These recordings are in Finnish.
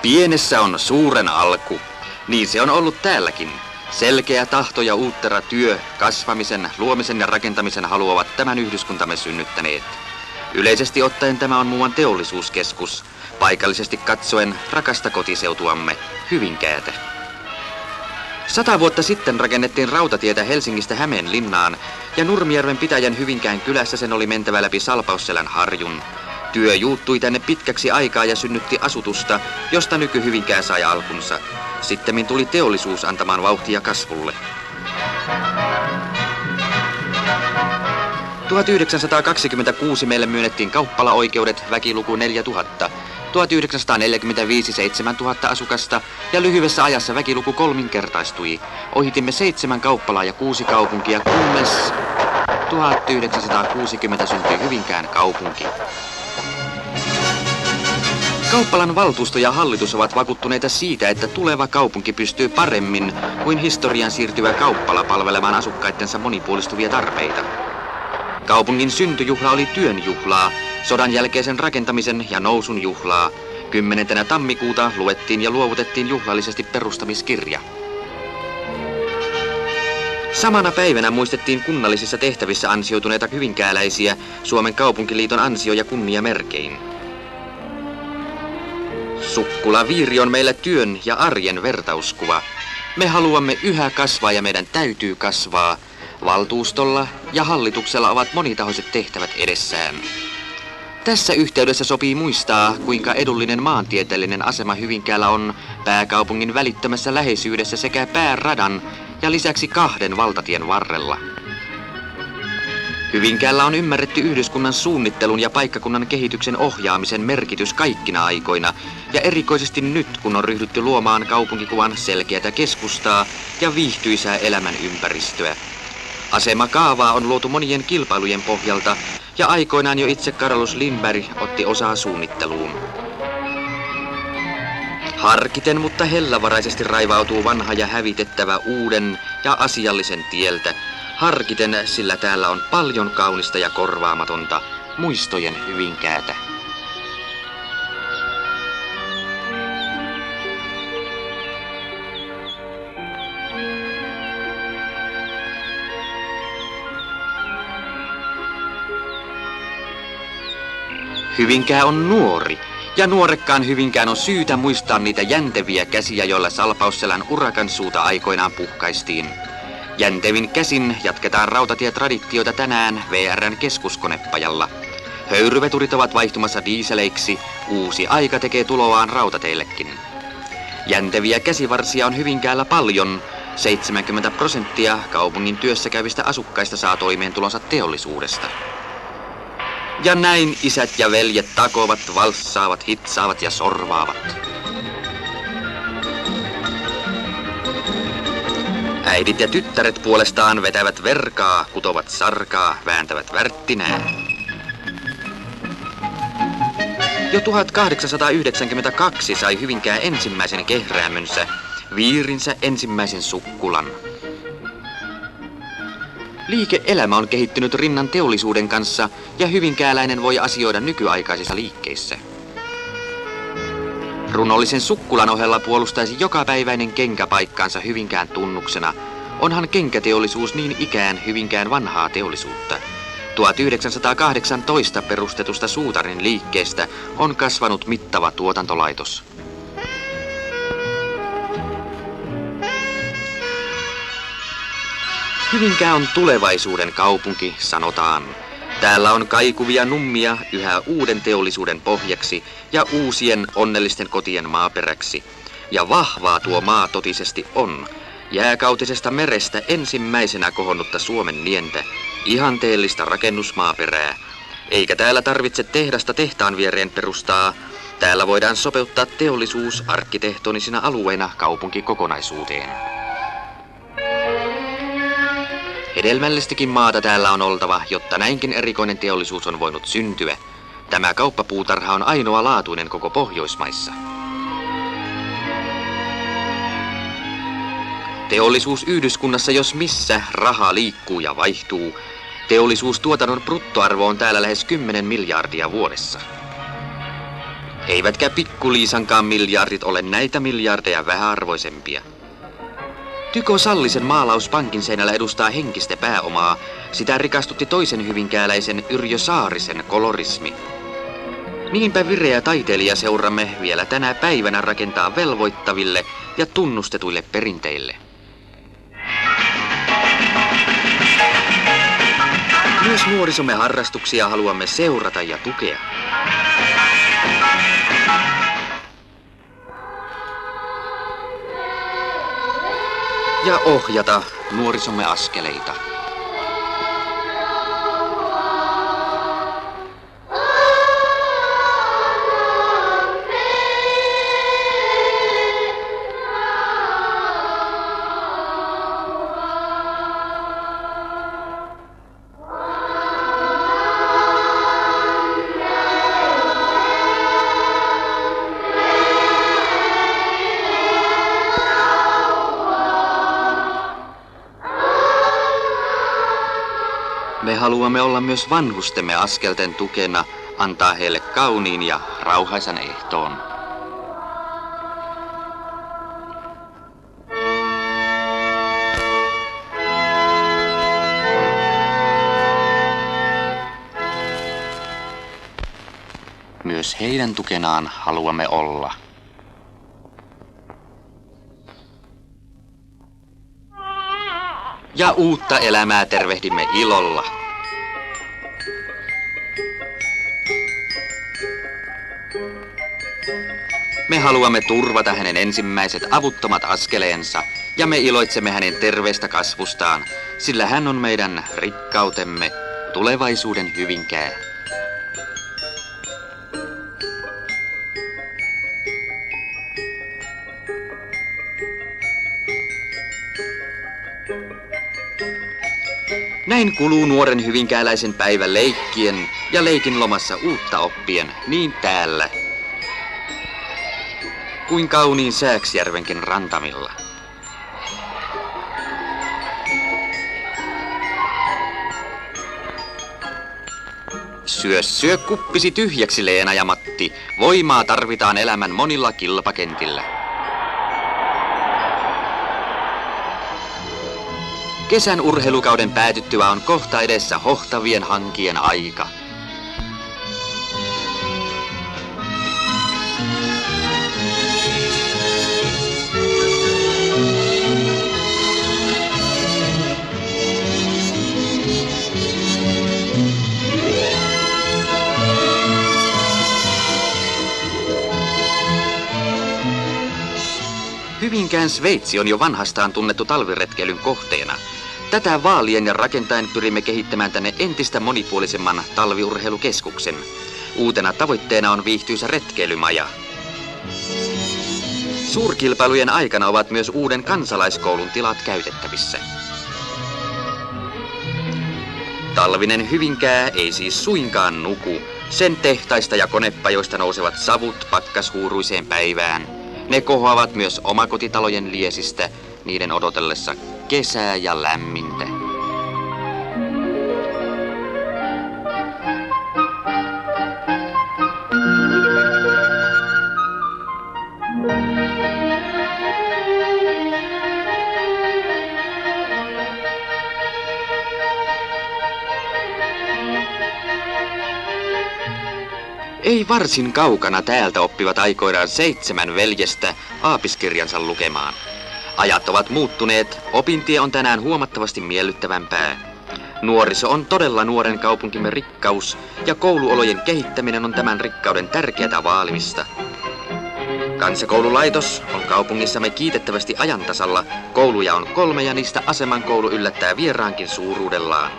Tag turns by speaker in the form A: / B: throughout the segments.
A: Pienessä on suuren alku. Niin se on ollut täälläkin. Selkeä tahto ja uuttera työ, kasvamisen, luomisen ja rakentamisen haluavat tämän yhdyskuntamme synnyttäneet. Yleisesti ottaen tämä on muuan teollisuuskeskus, paikallisesti katsoen rakasta kotiseutuamme, Hyvinkäätä. 100 vuotta sitten rakennettiin rautatietä Helsingistä Hämeenlinnaan ja Nurmijärven pitäjän Hyvinkään kylässä sen oli mentävä läpi Salpausselän harjun. Työ juuttui tänne pitkäksi aikaa ja synnytti asutusta, josta nyky-Hyvinkää sai alkunsa. Sittemmin tuli teollisuus antamaan vauhtia kasvulle. 1926 meille myönnettiin kauppalaoikeudet, väkiluku 4000. 1945 7000 asukasta ja lyhyessä ajassa väkiluku kolminkertaistui. Ohitimme 7 kauppalaa ja 6 kaupunkia, kunnes 1960 syntyi Hyvinkään kaupunki. Kauppalan valtuusto ja hallitus ovat vakuuttuneita siitä, että tuleva kaupunki pystyy paremmin kuin historian siirtyvä kauppala palvelemaan asukkaittensa monipuolistuvia tarpeita. Kaupungin syntyjuhla oli työn juhlaa, sodan jälkeisen rakentamisen ja nousun juhlaa. 10. tammikuuta luettiin ja luovutettiin juhlallisesti perustamiskirja. Samana päivänä muistettiin kunnallisissa tehtävissä ansioituneita hyvinkääläisiä Suomen kaupunkiliiton ansio- ja kunniamerkein. Sukkula-Viiri on meillä työn ja arjen vertauskuva. Me haluamme yhä kasvaa ja meidän täytyy kasvaa. Valtuustolla ja hallituksella ovat monitahoiset tehtävät edessään. Tässä yhteydessä sopii muistaa, kuinka edullinen maantieteellinen asema Hyvinkäällä on pääkaupungin välittömässä läheisyydessä sekä pääradan ja lisäksi 2 valtatien varrella. Hyvinkäällä on ymmärretty yhdyskunnan suunnittelun ja paikkakunnan kehityksen ohjaamisen merkitys kaikkina aikoina ja erikoisesti nyt, kun on ryhdytty luomaan kaupunkikuvan selkeätä keskustaa ja viihtyisää elämän ympäristöä. Asemakaavaa on luotu monien kilpailujen pohjalta ja aikoinaan jo itse Carolus Lindberg otti osaa suunnitteluun. Harkiten, mutta hellävaraisesti raivautuu vanha ja hävitettävä uuden ja asiallisen tieltä. Harkiten, sillä täällä on paljon kaunista ja korvaamatonta muistojen Hyvinkäätä. Hyvinkää on nuori, ja nuorekkaan Hyvinkään on syytä muistaa niitä jänteviä käsiä, joilla Salpausselän urakan suuta aikoinaan puhkaistiin. Jäntevin käsin jatketaan rautatietraditioita tänään VR:n keskuskonepajalla. Höyryveturit ovat vaihtumassa diiseleiksi, uusi aika tekee tuloaan rautateillekin. Jänteviä käsivarsia on Hyvinkäällä paljon, 70% kaupungin työssä käyvistä asukkaista saa toimeentulonsa teollisuudesta. Ja näin isät ja veljet takovat, valssaavat, hitsaavat ja sorvaavat. Äidit ja tyttäret puolestaan vetävät verkaa, kutovat sarkaa, vääntävät värttinää. Jo 1892 sai Hyvinkää ensimmäisen kehräämönsä, Viirinsä ensimmäisen sukkulan. Liike-elämä on kehittynyt rinnan teollisuuden kanssa ja hyvinkääläinen voi asioida nykyaikaisissa liikkeissä. Runollisen sukkulan ohella puolustaisi jokapäiväinen kenkä paikkaansa Hyvinkään tunnuksena. Onhan kenkäteollisuus niin ikään Hyvinkään vanhaa teollisuutta. 1918 perustetusta suutarin liikkeestä on kasvanut mittava tuotantolaitos. Hyvinkää on tulevaisuuden kaupunki, sanotaan. Täällä on kaikuvia nummia yhä uuden teollisuuden pohjaksi ja uusien onnellisten kotien maaperäksi. Ja vahvaa tuo maa totisesti on. Jääkautisesta merestä ensimmäisenä kohonnutta Suomen nientä, ihanteellista rakennusmaaperää. Eikä täällä tarvitse tehdasta tehtaan viereen perustaa. Täällä voidaan sopeuttaa teollisuus arkkitehtonisina alueina kaupunkikokonaisuuteen. Hedelmällistäkin maata täällä on oltava, jotta näinkin erikoinen teollisuus on voinut syntyä. Tämä kauppapuutarha on ainoa laatuinen koko Pohjoismaissa. Teollisuusyhdyskunnassa jos missä raha liikkuu ja vaihtuu. Teollisuustuotannon bruttoarvo on täällä lähes 10 miljardia vuodessa. Eivätkä pikkuliisankaan miljardit ole näitä miljardeja vähäarvoisempia. Tyko Sallisen maalaus pankin seinällä edustaa henkistä pääomaa. Sitä rikastutti toisen hyvinkääläisen Yrjö Saarisen kolorismi. Niinpä vireä taiteilijaseuramme vielä tänä päivänä rakentaa velvoittaville ja tunnustetuille perinteille. Myös nuorisomme harrastuksia haluamme seurata ja tukea. Ja ohjata nuorisomme askeleita. Me haluamme olla myös vanhustemme askelten tukena, antaa heille kauniin ja rauhaisan ehtoon. Myös heidän tukenaan haluamme olla. Ja uutta elämää tervehdimme ilolla. Me haluamme turvata hänen ensimmäiset avuttomat askeleensa ja me iloitsemme hänen terveestä kasvustaan, sillä hän on meidän rikkautemme, tulevaisuuden Hyvinkää. Näin kuluu nuoren hyvinkääläisen päivä leikkien ja leikin lomassa uutta oppien niin täällä kuin kauniin Sääksjärvenkin rantamilla. Syö kuppisi tyhjäksi, Leena ja Matti. Voimaa tarvitaan elämän monilla kilpakentillä. Kesän urheilukauden päätyttyä on kohta edessä hohtavien hankien aika. Hyvinkään Sveitsi on jo vanhastaan tunnettu talviretkeilyn kohteena. Tätä vaalien ja rakentaen pyrimme kehittämään tänne entistä monipuolisemman talviurheilukeskuksen. Uutena tavoitteena on viihtyisä retkeilymaja. Suurkilpailujen aikana ovat myös uuden kansalaiskoulun tilat käytettävissä. Talvinen Hyvinkää ei siis suinkaan nuku. Sen tehtaista ja konepajoista nousevat savut pakkashuuruiseen päivään. Ne kohoavat myös omakotitalojen liesistä niiden odotellessa kesää ja lämmintä. Ei varsin kaukana täältä oppivat aikoinaan 7 veljestä aapiskirjansa lukemaan. Ajat ovat muuttuneet, opintie on tänään huomattavasti miellyttävämpää. Nuoriso on todella nuoren kaupunkimme rikkaus ja kouluolojen kehittäminen on tämän rikkauden tärkeätä vaalimista. Kansakoululaitos on kaupungissamme kiitettävästi ajan tasalla. Kouluja on 3 ja niistä Aseman koulu yllättää vieraankin suuruudellaan.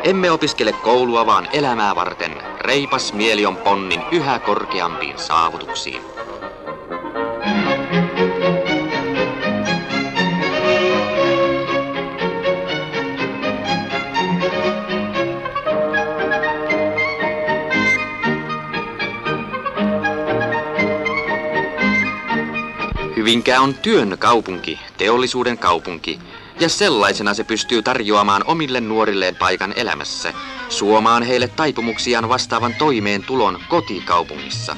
A: Emme opiskele koulua, vaan elämää varten. Reipas mieli on ponnin yhä korkeampiin saavutuksiin. Hyvinkää on työn kaupunki, teollisuuden kaupunki, ja sellaisena se pystyy tarjoamaan omille nuorilleen paikan elämässä, suomaan heille taipumuksiaan vastaavan toimeentulon kotikaupungissa.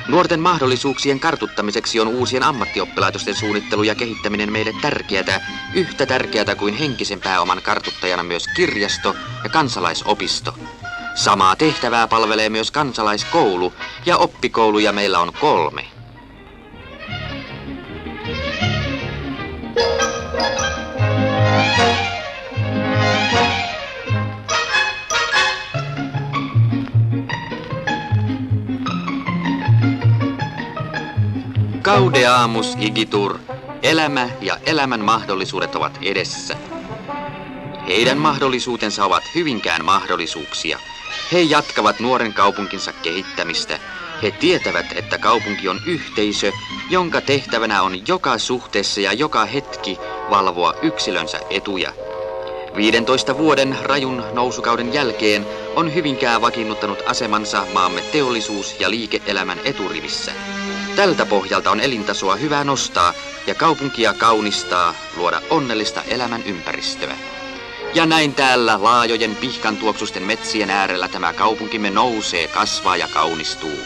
A: Nuorten mahdollisuuksien kartuttamiseksi on uusien ammattioppilaitosten suunnittelu ja kehittäminen meille tärkeätä, yhtä tärkeätä kuin henkisen pääoman kartuttajana myös kirjasto ja kansalaisopisto. Samaa tehtävää palvelee myös kansalaiskoulu, ja oppikouluja meillä on 3. Gaudeamus igitur, elämä ja elämän mahdollisuudet ovat edessä. Heidän mahdollisuutensa ovat Hyvinkään mahdollisuuksia. He jatkavat nuoren kaupunkinsa kehittämistä. He tietävät, että kaupunki on yhteisö, jonka tehtävänä on joka suhteessa ja joka hetki valvoa yksilönsä etuja. 15 vuoden rajun nousukauden jälkeen on Hyvinkää vakiinnuttanut asemansa maamme teollisuus- ja liike-elämän eturivissä. Tältä pohjalta on elintasoa hyvä nostaa ja kaupunkia kaunistaa, luoda onnellista elämän ympäristöä. Ja näin täällä laajojen pihkantuoksusten metsien äärellä tämä kaupunkimme nousee, kasvaa ja kaunistuu.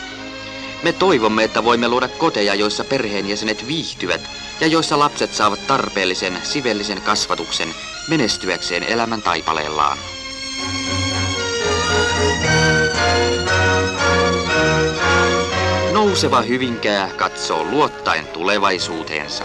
A: Me toivomme, että voimme luoda koteja, joissa perheenjäsenet viihtyvät ja joissa lapset saavat tarpeellisen, sivellisen kasvatuksen menestyäkseen elämän taipaleellaan. Nouseva Hyvinkää katsoo luottaen tulevaisuuteensa.